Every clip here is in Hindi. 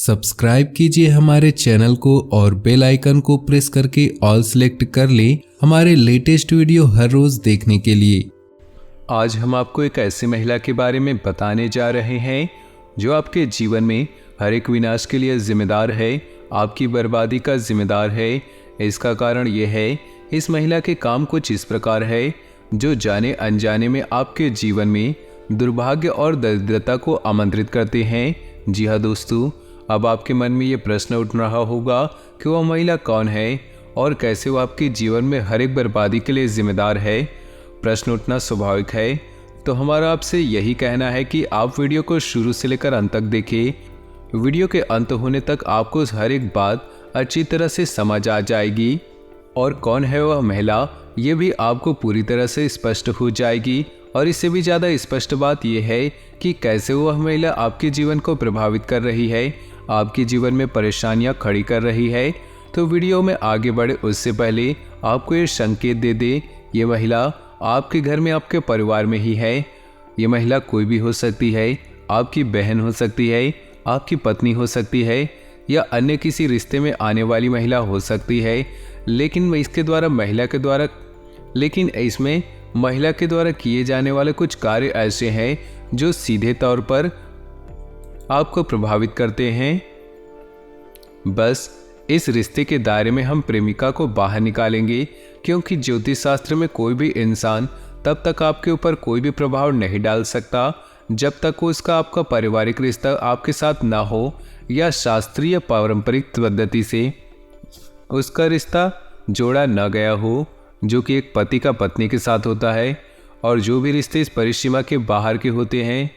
सब्सक्राइब कीजिए हमारे चैनल को और बेल आइकन को प्रेस करके ऑल सेलेक्ट कर लें हमारे लेटेस्ट वीडियो हर रोज देखने के लिए। आज हम आपको एक ऐसी महिला के बारे में बताने जा रहे हैं जो आपके जीवन में हर एक विनाश के लिए जिम्मेदार है, आपकी बर्बादी का जिम्मेदार है। इसका कारण यह है, इस महिला के काम कुछ इस प्रकार है जो जाने अनजाने में आपके जीवन में दुर्भाग्य और दरिद्रता को आमंत्रित करते हैं। जी हाँ दोस्तों, अब आपके मन में ये प्रश्न उठ रहा होगा कि वह महिला कौन है और कैसे वो आपके जीवन में हर एक बर्बादी के लिए जिम्मेदार है। प्रश्न उठना स्वाभाविक है, तो हमारा आपसे यही कहना है कि आप वीडियो को शुरू से लेकर अंत तक देखें। वीडियो के अंत होने तक आपको हर एक बात अच्छी तरह से समझ आ जाएगी और कौन है वह महिला ये भी आपको पूरी तरह से स्पष्ट हो जाएगी। और इससे भी ज़्यादा स्पष्ट बात यह है कि कैसे वह महिला आपके जीवन को प्रभावित कर रही है, आपके जीवन में परेशानियां खड़ी कर रही है। तो वीडियो में आगे बढ़े उससे पहले आपको ये संकेत दे दे, ये महिला आपके घर में, आपके परिवार में ही है। ये महिला कोई भी हो सकती है, आपकी बहन हो सकती है, आपकी पत्नी हो सकती है या अन्य किसी रिश्ते में आने वाली महिला हो सकती है। लेकिन इसमें महिला के द्वारा किए जाने वाले कुछ कार्य ऐसे हैं जो सीधे तौर पर आपको प्रभावित करते हैं। बस इस रिश्ते के दायरे में हम प्रेमिका को बाहर निकालेंगे, क्योंकि ज्योतिष शास्त्र में कोई भी इंसान तब तक आपके ऊपर कोई भी प्रभाव नहीं डाल सकता जब तक उसका आपका पारिवारिक रिश्ता आपके साथ ना हो या शास्त्रीय पारंपरिक पद्धति से उसका रिश्ता जोड़ा न गया हो, जो कि एक पति का पत्नी के साथ होता है। और जो भी रिश्ते इस परिसीमा के बाहर के होते हैं,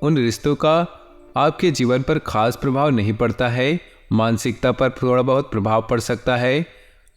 उन रिश्तों का आपके जीवन पर खास प्रभाव नहीं पड़ता है। मानसिकता पर थोड़ा बहुत प्रभाव पड़ सकता है,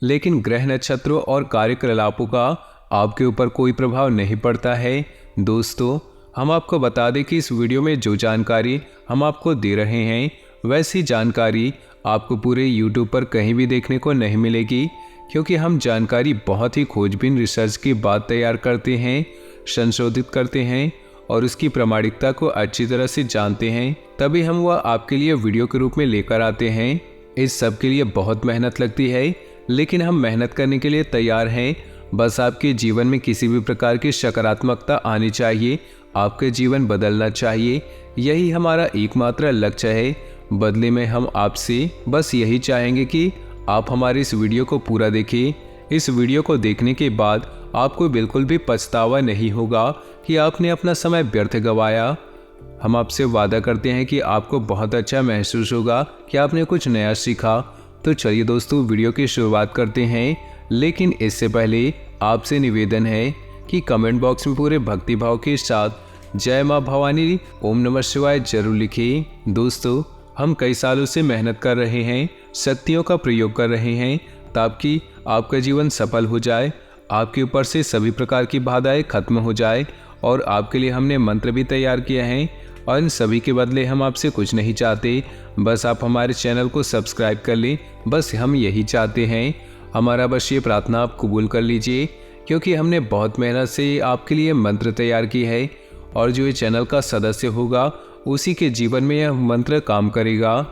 लेकिन ग्रह नक्षत्रों और कार्यकलापों का आपके ऊपर कोई प्रभाव नहीं पड़ता है। दोस्तों, हम आपको बता दें कि इस वीडियो में जो जानकारी हम आपको दे रहे हैं, वैसी जानकारी आपको पूरे YouTube पर कहीं भी देखने को नहीं मिलेगी, क्योंकि हम जानकारी बहुत ही खोजबीन रिसर्च के बाद तैयार करते हैं, संशोधित करते हैं और उसकी प्रामाणिकता को अच्छी तरह से जानते हैं, तभी हम वह आपके लिए वीडियो के रूप में लेकर आते हैं। इस सब के लिए बहुत मेहनत लगती है, लेकिन हम मेहनत करने के लिए तैयार हैं। बस आपके जीवन में किसी भी प्रकार की सकारात्मकता आनी चाहिए, आपके जीवन बदलना चाहिए, यही हमारा एकमात्र लक्ष्य है। बदले में हम आपसे बस यही चाहेंगे कि आप हमारे इस वीडियो को पूरा देखें। इस वीडियो को देखने के बाद आपको बिल्कुल भी पछतावा नहीं होगा कि आपने अपना समय व्यर्थ गंवाया। हम आपसे वादा करते हैं कि आपको बहुत अच्छा महसूस होगा कि आपने कुछ नया सीखा। तो चलिए दोस्तों, वीडियो की शुरुआत करते हैं, लेकिन इससे पहले आपसे निवेदन है कि कमेंट बॉक्स में पूरे भक्तिभाव के साथ जय माँ भवानी, ओम नमः शिवाय जरूर लिखें। दोस्तों, हम कई सालों से मेहनत कर रहे हैं, शक्तियों का प्रयोग कर रहे हैं ताकि आपका जीवन सफल हो जाए, आपके ऊपर से सभी प्रकार की बाधाएं खत्म हो जाए। और आपके लिए हमने मंत्र भी तैयार किए हैं और इन सभी के बदले हम आपसे कुछ नहीं चाहते, बस आप हमारे चैनल को सब्सक्राइब कर लें। बस हम यही चाहते हैं। हमारा बस ये प्रार्थना आप कबूल कर लीजिए, क्योंकि हमने बहुत मेहनत से आपके लिए मंत्र तैयार की है और जो ये चैनल का सदस्य होगा उसी के जीवन में यह मंत्र काम करेगा।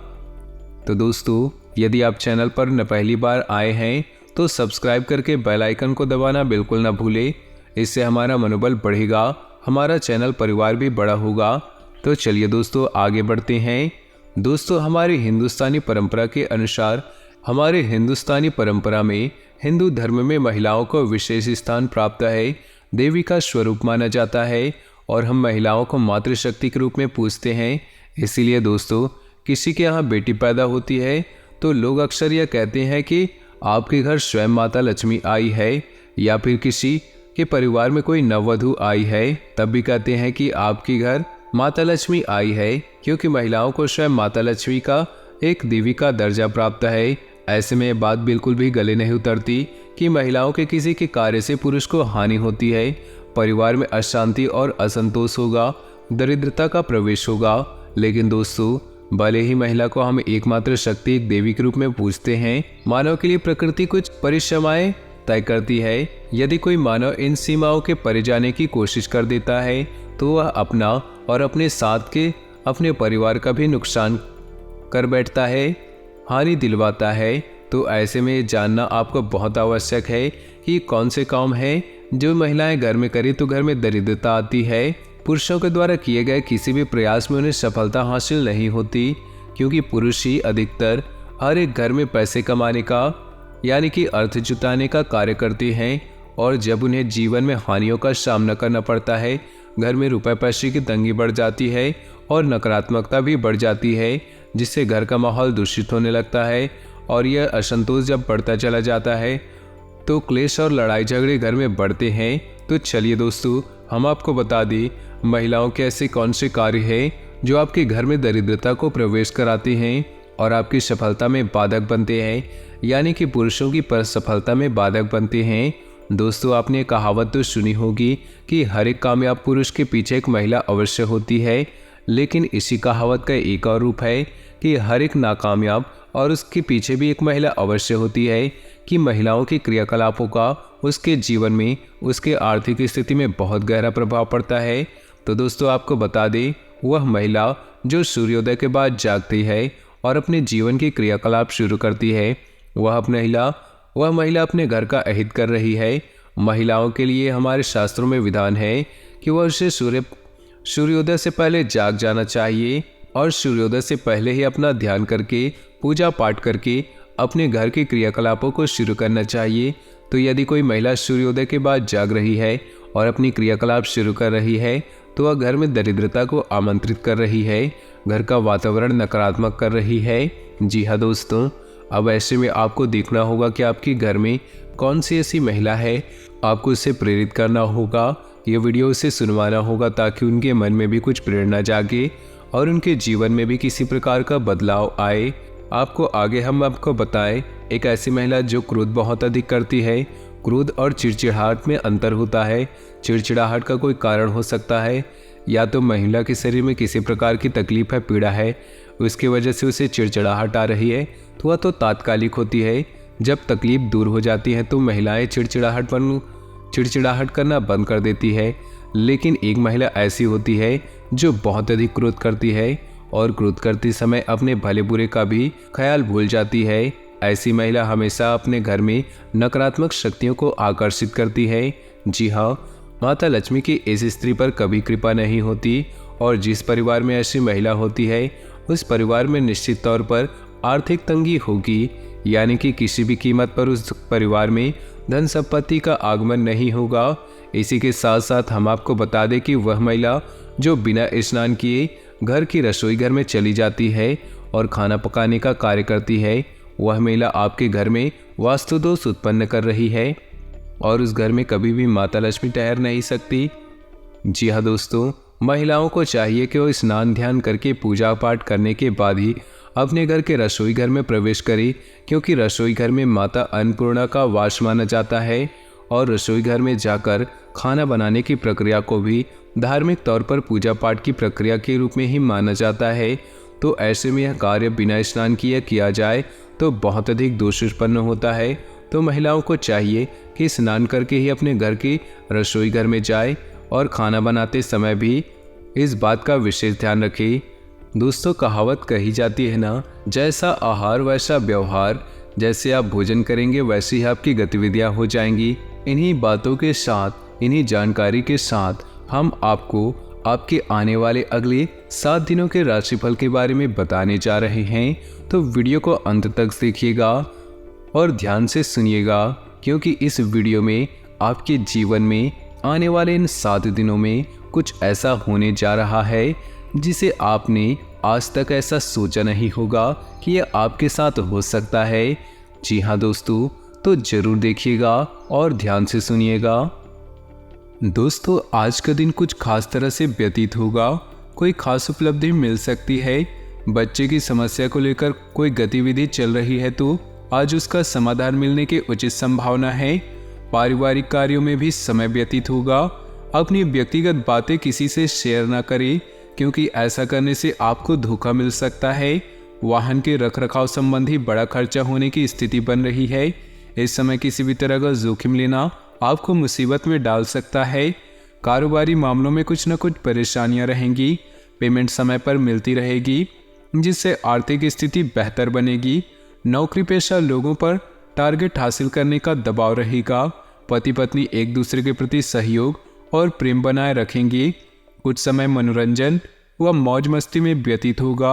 तो दोस्तों, यदि आप चैनल पर न पहली बार आए हैं तो सब्सक्राइब करके बेल आइकन को दबाना बिल्कुल न भूलें। इससे हमारा मनोबल बढ़ेगा, हमारा चैनल परिवार भी बड़ा होगा। तो चलिए दोस्तों, आगे बढ़ते हैं। दोस्तों, हमारी हिंदुस्तानी परंपरा के अनुसार, हमारे हिंदुस्तानी परंपरा में हिंदू धर्म में महिलाओं को विशेष स्थान प्राप्त है, देवी का स्वरूप माना जाता है और हम महिलाओं को मातृशक्ति के रूप में पूजते हैं। इसीलिए दोस्तों, किसी के यहाँ बेटी पैदा होती है तो लोग अक्सर यह कहते हैं कि आपके घर स्वयं माता लक्ष्मी आई है, या फिर किसी के परिवार में कोई नववधु आई है तब भी कहते हैं कि आपके घर माता लक्ष्मी आई है, क्योंकि महिलाओं को स्वयं माता लक्ष्मी का एक देवी का दर्जा प्राप्त है। ऐसे में ये बात बिल्कुल भी गले नहीं उतरती कि महिलाओं के किसी के कार्य से पुरुष को हानि होती है, परिवार में अशांति और असंतोष होगा, दरिद्रता का प्रवेश होगा। लेकिन दोस्तों, भले ही महिला को हम एकमात्र शक्ति, एक देवी के रूप में पूजते हैं, मानव के लिए प्रकृति कुछ परिसीमाएं तय करती है। यदि कोई मानव इन सीमाओं के परे जाने की कोशिश कर देता है तो वह अपना और अपने साथ के अपने परिवार का भी नुकसान कर बैठता है, हानि दिलवाता है। तो ऐसे में ये जानना आपको बहुत आवश्यक है कि कौन से काम है जो महिलाएं घर में करें तो घर में दरिद्रता आती है। पुरुषों के द्वारा किए गए किसी भी प्रयास में उन्हें सफलता हासिल नहीं होती, क्योंकि पुरुष ही अधिकतर हर एक घर में पैसे कमाने का यानी कि अर्थ जुटाने का कार्य करते हैं। और जब उन्हें जीवन में हानियों का सामना करना पड़ता है, घर में रुपए पैसे की तंगी बढ़ जाती है और नकारात्मकता भी बढ़ जाती है, जिससे घर का माहौल दूषित होने लगता है। और यह असंतोष जब बढ़ता चला जाता है तो क्लेश और लड़ाई झगड़े घर में बढ़ते हैं। तो चलिए दोस्तों, हम आपको बता दें महिलाओं के ऐसे कौन से कार्य हैं जो आपके घर में दरिद्रता को प्रवेश कराते हैं और आपकी सफलता में बाधक बनते हैं, यानी कि पुरुषों की सफलता में बाधक बनते हैं। दोस्तों, आपने कहावत तो सुनी होगी कि हर एक कामयाब पुरुष के पीछे एक महिला अवश्य होती है, लेकिन इसी कहावत का एक और रूप है कि हर एक नाकामयाब और उसके पीछे भी एक महिला अवश्य होती है, कि महिलाओं के क्रियाकलापों का उसके जीवन में, उसके आर्थिक स्थिति में बहुत गहरा प्रभाव पड़ता है। तो दोस्तों, आपको बता दें, वह महिला जो सूर्योदय के बाद जागती है और अपने जीवन के क्रियाकलाप शुरू करती है, वह महिला अपने घर का अहित कर रही है। महिलाओं के लिए हमारे शास्त्रों में विधान है कि वह उसे सूर्योदय से पहले जाग जाना चाहिए और सूर्योदय से पहले ही अपना ध्यान करके, पूजा पाठ करके अपने घर के क्रियाकलापों को शुरू करना चाहिए। तो यदि कोई महिला सूर्योदय के बाद जाग रही है और अपनी क्रियाकलाप शुरू कर रही है, तो वह घर में दरिद्रता को आमंत्रित कर रही है, घर का वातावरण नकारात्मक कर रही है। जी हाँ दोस्तों, अब ऐसे में आपको देखना होगा कि आपके घर में कौन सी ऐसी महिला है। आपको उससे प्रेरित करना होगा, ये वीडियो उसे सुनवाना होगा, ताकि उनके मन में भी कुछ प्रेरणा जागे और उनके जीवन में भी किसी प्रकार का बदलाव आए। हम आपको बताएं एक ऐसी महिला जो क्रोध बहुत अधिक करती है। क्रोध और चिड़चिड़ाहट में अंतर होता है। चिड़चिड़ाहट का कोई कारण हो सकता है, या तो महिला के शरीर में किसी प्रकार की तकलीफ है, पीड़ा है, उसकी वजह से उसे चिड़चिड़ाहट आ रही है, तो वह तो तात्कालिक होती है। जब तकलीफ दूर हो जाती है तो महिलाएं चिड़चिड़ाहट करना बंद कर देती है। लेकिन एक महिला ऐसी होती है जो बहुत अधिक क्रोध करती है और क्रोध करते समय अपने भले बुरे का भी ख्याल भूल जाती है। ऐसी महिला हमेशा अपने घर में नकारात्मक शक्तियों को आकर्षित करती है। जी हाँ, माता लक्ष्मी की इस स्त्री पर कभी कृपा नहीं होती, और जिस परिवार में ऐसी महिला होती है उस परिवार में निश्चित तौर पर आर्थिक तंगी होगी, यानी कि किसी भी कीमत पर उस परिवार में धन संपत्ति का आगमन नहीं होगा। इसी के साथ साथ हम आपको बता दें कि वह महिला जो बिना स्नान किए घर की रसोई घर में चली जाती है और खाना पकाने का कार्य करती है, वह महिला आपके घर में वास्तु दोष उत्पन्न कर रही है और उस घर में कभी भी माता लक्ष्मी ठहर नहीं सकती। जी हाँ दोस्तों, महिलाओं को चाहिए कि वो स्नान ध्यान करके पूजा पाठ करने के बाद ही अपने घर के रसोई घर में प्रवेश करे, क्योंकि रसोई घर में माता अन्नपूर्णा का वास माना जाता है और रसोई घर में जाकर खाना बनाने की प्रक्रिया को भी धार्मिक तौर पर पूजा पाठ की प्रक्रिया के रूप में ही माना जाता है। तो ऐसे में यह कार्य बिना स्नान किए किया जाए तो बहुत अधिक दोष उत्पन्न होता है। तो महिलाओं को चाहिए कि स्नान करके ही अपने घर की रसोई घर में जाए और खाना बनाते समय भी इस बात का विशेष ध्यान रखें। दोस्तों, कहावत कही जाती है ना, जैसा आहार वैसा व्यवहार, जैसे आप भोजन करेंगे वैसी ही आपकी गतिविधियां हो जाएंगी। इन्हीं बातों के साथ, इन्हीं जानकारी के साथ हम आपको आपके आने वाले अगले 7 दिनों के राशिफल के बारे में बताने जा रहे हैं। तो वीडियो को अंत तक देखिएगा और ध्यान से सुनिएगा, क्योंकि इस वीडियो में आपके जीवन में आने वाले इन 7 दिनों में कुछ ऐसा होने जा रहा है जिसे आपने आज तक ऐसा सोचा नहीं होगा कि यह आपके साथ हो सकता है। जी हाँ दोस्तों, तो जरूर देखिएगा और ध्यान से सुनिएगा। दोस्तों, आज का दिन कुछ खास तरह से व्यतीत होगा। कोई खास उपलब्धि मिल सकती है। बच्चे की समस्या को लेकर कोई गतिविधि चल रही है तो आज उसका समाधान मिलने की उचित संभावना है। पारिवारिक कार्यों में भी समय व्यतीत होगा। अपनी व्यक्तिगत बातें किसी से शेयर ना करें, क्योंकि ऐसा करने से आपको धोखा मिल सकता है। वाहन के रखरखाव संबंधी बड़ा खर्चा होने की स्थिति बन रही है। इस समय किसी भी तरह का जोखिम लेना आपको मुसीबत में डाल सकता है। कारोबारी मामलों में कुछ न कुछ परेशानियां रहेंगी। पेमेंट समय पर मिलती रहेगी। जिससे आर्थिक स्थिति बेहतर बनेगी। नौकरी पेशा लोगों पर टारगेट हासिल करने का दबाव रहेगा। पति पत्नी एक दूसरे के प्रति सहयोग और प्रेम बनाए रखेंगे। कुछ समय मनोरंजन व मौज मस्ती में व्यतीत होगा।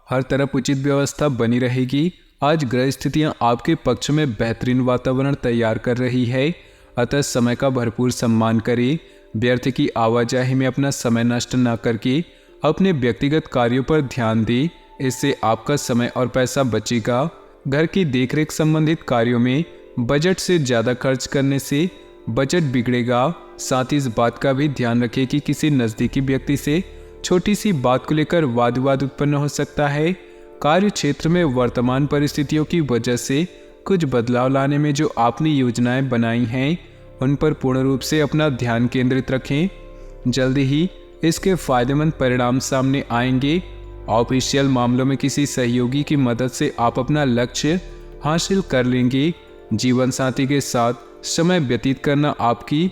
हर तरफ उचित व्यवस्था बनी रहेगी। आज ग्रह स्थितियां आपके पक्ष में बेहतरीन वातावरण तैयार कर रही है, अतः समय का भरपूर सम्मान करें। व्यर्थ की आवाजाही में अपना समय नष्ट न करके अपने व्यक्तिगत कार्यों पर ध्यान दें, इससे आपका समय और पैसा बचेगा। घर की देखरेख संबंधित कार्यों में बजट से ज़्यादा खर्च करने से बजट बिगड़ेगा। साथ ही इस बात का भी ध्यान रखें कि किसी नज़दीकी व्यक्ति से छोटी सी बात को लेकर वाद विवाद उत्पन्न हो सकता है। कार्य क्षेत्र में वर्तमान परिस्थितियों की वजह से कुछ बदलाव लाने में जो आपने योजनाएं बनाई हैं उन पर पूर्ण रूप से अपना ध्यान केंद्रित रखें। जल्दी ही इसके फायदेमंद परिणाम सामने आएंगे। ऑफिशियल मामलों में किसी सहयोगी की मदद से आप अपना लक्ष्य हासिल कर लेंगे। जीवन साथी के साथ समय व्यतीत करना आपकी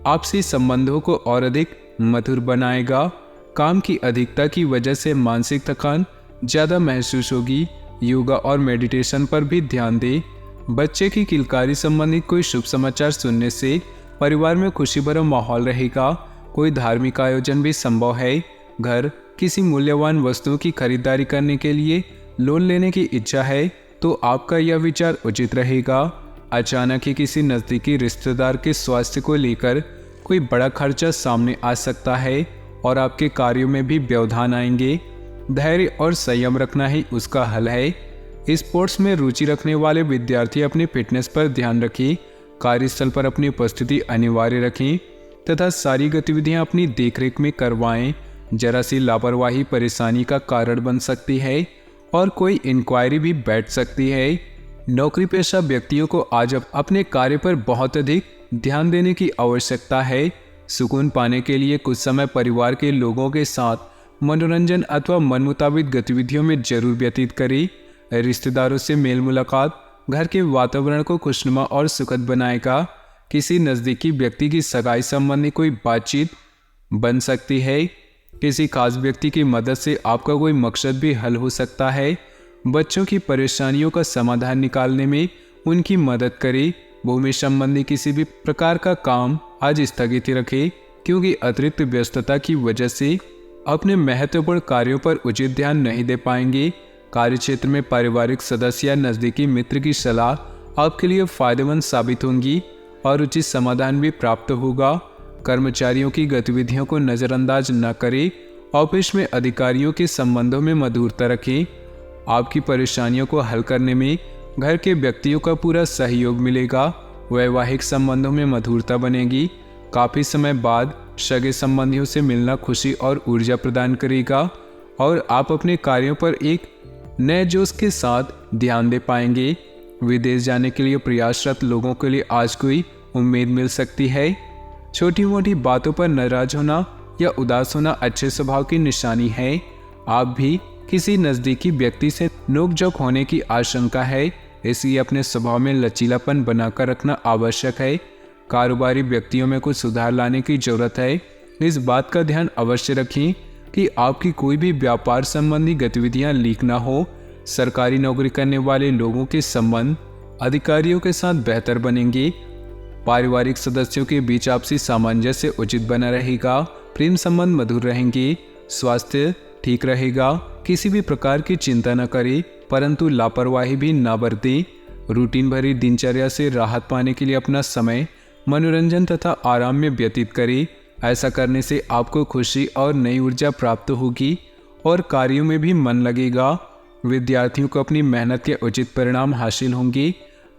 आपसी संबंधों को और अधिक मधुर बनाएगा। काम की अधिकता की वजह से मानसिक थकान ज़्यादा महसूस होगी। योगा और मेडिटेशन पर भी ध्यान दें। बच्चे की किलकारी संबंधित कोई शुभ समाचार सुनने से परिवार में खुशी भरा माहौल रहेगा। कोई धार्मिक आयोजन भी संभव है। घर किसी मूल्यवान वस्तुओं की खरीदारी करने के लिए लोन लेने की इच्छा है तो आपका यह विचार उचित रहेगा। अचानक ही किसी नज़दीकी रिश्तेदार के स्वास्थ्य को लेकर कोई बड़ा खर्चा सामने आ सकता है और आपके कार्यों में भी व्यवधान आएंगे। धैर्य और संयम रखना ही उसका हल है। स्पोर्ट्स में रुचि रखने वाले विद्यार्थी अपनी फिटनेस पर ध्यान रखें। कार्यस्थल पर अपनी उपस्थिति अनिवार्य रखें तथा सारी गतिविधियां अपनी देखरेख में करवाएं। जरा सी लापरवाही परेशानी का कारण बन सकती है और कोई इंक्वायरी भी बैठ सकती है। नौकरी पेशा व्यक्तियों को आज अपने कार्य पर बहुत अधिक ध्यान देने की आवश्यकता है। सुकून पाने के लिए कुछ समय परिवार के लोगों के साथ मनोरंजन अथवा मन मुताबिक गतिविधियों में जरूर व्यतीत करें। रिश्तेदारों से मेल मुलाकात घर के वातावरण को खुशनुमा और सुखद बनाएगा। किसी नज़दीकी व्यक्ति की सगाई संबंधी कोई बातचीत बन सकती है। किसी खास व्यक्ति की मदद से आपका कोई मकसद भी हल हो सकता है। बच्चों की परेशानियों का समाधान निकालने में उनकी मदद करें। भूमि संबंधी किसी भी प्रकार का काम आज स्थगित रखें, क्योंकि अतिरिक्त व्यस्तता की वजह से अपने महत्वपूर्ण कार्यों पर उचित ध्यान नहीं दे पाएंगे। कार्यक्षेत्र में पारिवारिक सदस्य या नज़दीकी मित्र की सलाह आपके लिए फायदेमंद साबित होंगी और उचित समाधान भी प्राप्त होगा। कर्मचारियों की गतिविधियों को नज़रअंदाज न करें। ऑफिस में अधिकारियों के संबंधों में मधुरता रखें। आपकी परेशानियों को हल करने में घर के व्यक्तियों का पूरा सहयोग मिलेगा। वैवाहिक संबंधों में मधुरता बनेगी। काफ़ी समय बाद सगे संबंधियों से मिलना खुशी और ऊर्जा प्रदान करेगा और आप अपने कार्यों पर एक नए जोश के साथ ध्यान दे पाएंगे। विदेश जाने के लिए प्रयासरत लोगों के लिए आज कोई उम्मीद मिल सकती है। छोटी मोटी बातों पर नाराज होना या उदास होना अच्छे स्वभाव की निशानी है। आप भी किसी नज़दीकी व्यक्ति से नोकझोंक होने की आशंका है, इसलिए अपने स्वभाव में लचीलापन बनाकर रखना आवश्यक है। कारोबारी व्यक्तियों में कुछ सुधार लाने की जरूरत है। इस बात का ध्यान अवश्य रखें कि आपकी कोई भी व्यापार संबंधी गतिविधियां लीक ना हो। सरकारी नौकरी करने वाले लोगों के संबंध अधिकारियों के साथ बेहतर बनेंगे। पारिवारिक सदस्यों के बीच आपसी सामंजस्य उचित बना रहेगा। प्रेम संबंध मधुर रहेंगे। स्वास्थ्य ठीक रहेगा। किसी भी प्रकार की चिंता न करें, परंतु लापरवाही भी न बरतें। रूटीन भरी दिनचर्या से राहत पाने के लिए अपना समय मनोरंजन तथा आराम में व्यतीत करें। ऐसा करने से आपको खुशी और नई ऊर्जा प्राप्त होगी और कार्यों में भी मन लगेगा। विद्यार्थियों को अपनी मेहनत के उचित परिणाम हासिल होंगे।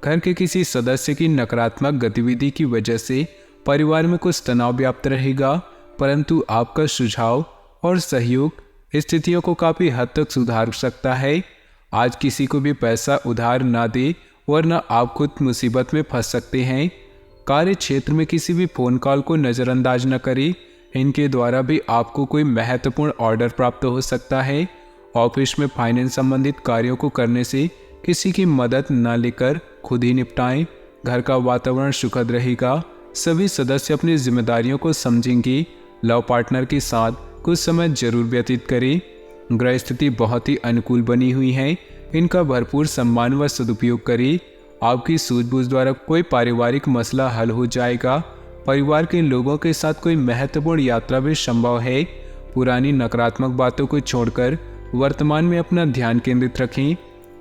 घर के किसी सदस्य की नकारात्मक गतिविधि की वजह से परिवार में कुछ तनाव व्याप्त रहेगा, परंतु आपका सुझाव और सहयोग स्थितियों को काफ़ी हद तक सुधार सकता है। आज किसी को भी पैसा उधार ना दे, वरना आप खुद मुसीबत में फंस सकते हैं। कार्य क्षेत्र में किसी भी फ़ोन कॉल को नज़रअंदाज न करें। इनके द्वारा भी आपको कोई महत्वपूर्ण ऑर्डर प्राप्त हो सकता है। ऑफिस में फाइनेंस संबंधित कार्यों को करने से किसी की मदद न लेकर खुद ही निपटाएं। घर का वातावरण सुखद रहेगा। सभी सदस्य अपनी जिम्मेदारियों को समझेंगे। लव पार्टनर के साथ कुछ समय जरूर व्यतीत करें। ग्रह स्थिति बहुत ही अनुकूल बनी हुई है। इनका भरपूर सम्मान व सदुपयोग करें। आपकी सूझबूझ द्वारा कोई पारिवारिक मसला हल हो जाएगा। परिवार के लोगों के साथ कोई महत्वपूर्ण यात्रा भी संभव है। पुरानी नकारात्मक बातों को छोड़कर वर्तमान में अपना ध्यान केंद्रित रखें।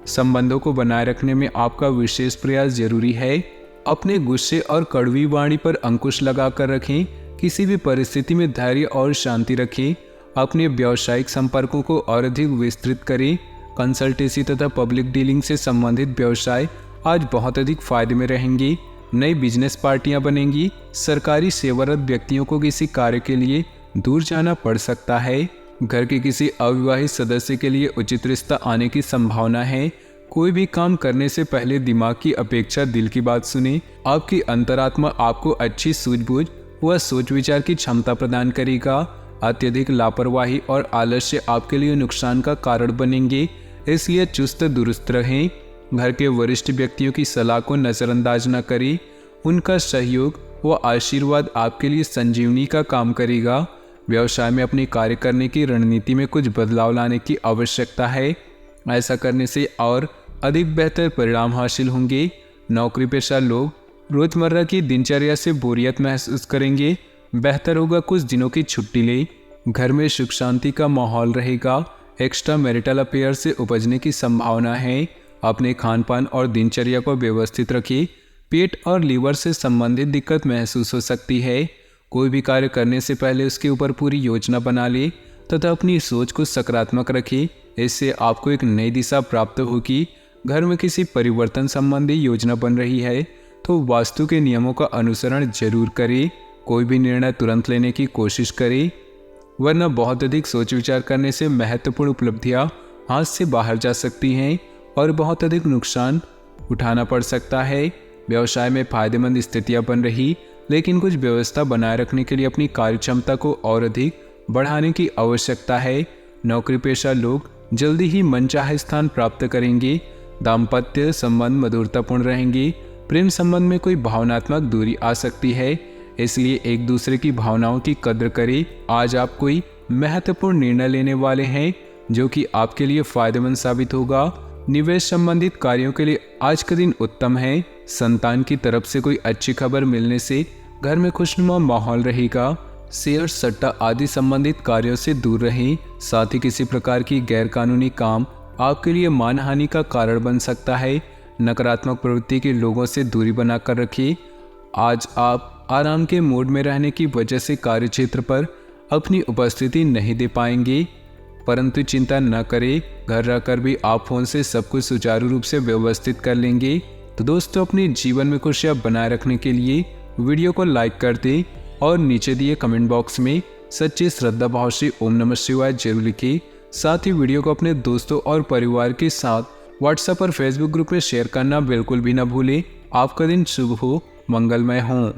संबंधों को बनाए रखने में आपका विशेष प्रयास जरूरी है। अपने गुस्से और कड़वी वाणी पर अंकुश लगाकर रखें। किसी भी परिस्थिति में धैर्य और शांति रखें। अपने व्यावसायिक संपर्कों को और अधिक विस्तृत करें। कंसल्टेंसी तथा पब्लिक डीलिंग से संबंधित व्यवसाय आज बहुत अधिक फायदे में रहेंगे। नई बिजनेस पार्टियां बनेंगी। सरकारी सेवारत व्यक्तियों को किसी कार्य के लिए दूर जाना पड़ सकता है। घर के किसी अविवाहित सदस्य के लिए उचित रिश्ता आने की संभावना है। कोई भी काम करने से पहले दिमाग की अपेक्षा दिल की बात सुने। आपकी अंतरात्मा आपको अच्छी सूझबूझ व सोच विचार की क्षमता प्रदान करेगा। अत्यधिक लापरवाही और आलस्य आपके लिए नुकसान का कारण बनेंगे, इसलिए चुस्त दुरुस्त रहें। घर के वरिष्ठ व्यक्तियों की सलाह को नज़रअंदाज न करें। उनका सहयोग व आशीर्वाद आपके लिए संजीवनी का काम करेगा। व्यवसाय में अपने कार्य करने की रणनीति में कुछ बदलाव लाने की आवश्यकता है। ऐसा करने से और अधिक बेहतर परिणाम हासिल होंगे। नौकरी पेशा लोग रोजमर्रा की दिनचर्या से बोरियत महसूस करेंगे। बेहतर होगा कुछ दिनों की छुट्टी लें। घर में सुख शांति का माहौल रहेगा। एक्स्ट्रा मैरिटल अफेयर से उपजने की संभावना है। अपने खान पान और दिनचर्या को व्यवस्थित रखिए। पेट और लीवर से संबंधित दिक्कत महसूस हो सकती है। कोई भी कार्य करने से पहले उसके ऊपर पूरी योजना बना ले तथा अपनी सोच को सकारात्मक रखें। इससे आपको एक नई दिशा प्राप्त होगी। घर में किसी परिवर्तन संबंधी योजना बन रही है तो वास्तु के नियमों का अनुसरण जरूर करें। कोई भी निर्णय तुरंत लेने की कोशिश करें, वरना बहुत अधिक सोच विचार करने से महत्वपूर्ण उपलब्धियां हाथ से बाहर जा सकती हैं और बहुत अधिक नुकसान उठाना पड़ सकता है। व्यवसाय में फायदेमंद स्थितियां बन रही, लेकिन कुछ व्यवस्था बनाए रखने के लिए अपनी कार्य क्षमता को और अधिक बढ़ाने की आवश्यकता है। नौकरी पेशा लोग जल्दी ही मनचाहे स्थान प्राप्त करेंगे। दाम्पत्य संबंध मधुरतापूर्ण रहेंगे। प्रेम संबंध में कोई भावनात्मक दूरी आ सकती है, इसलिए एक दूसरे की भावनाओं की कद्र करें। आज आप कोई महत्वपूर्ण निर्णय लेने वाले हैं जो कि आपके लिए फायदेमंद साबित होगा। निवेश संबंधित कार्यों के लिए आज का दिन उत्तम है। संतान की तरफ से कोई अच्छी खबर मिलने से घर में खुशनुमा माहौल रहेगा। शेयर सट्टा आदि संबंधित कार्यों से दूर रहें। साथ ही किसी प्रकार की गैरकानूनी काम आपके लिए मानहानि का कारण बन सकता है। नकारात्मक प्रवृत्ति के लोगों से दूरी बनाकर रखिए। आज आप आराम के मूड में रहने की वजह से कार्यक्षेत्र पर अपनी उपस्थिति नहीं दे पाएंगे, परंतु चिंता न करें, घर रहकर भी आप फोन से सब कुछ सुचारू रूप से व्यवस्थित कर लेंगे। तो दोस्तों, अपने जीवन में खुशियां बनाए रखने के लिए वीडियो को लाइक कर दें और नीचे दिए कमेंट बॉक्स में सच्चे श्रद्धा भाव से ओम नमः शिवाय जरूर लिखें। साथ ही वीडियो को अपने दोस्तों और परिवार के साथ व्हाट्सएप और फेसबुक ग्रुप में शेयर करना बिल्कुल भी न भूलें। आपका दिन शुभ हो, मंगलमय हो।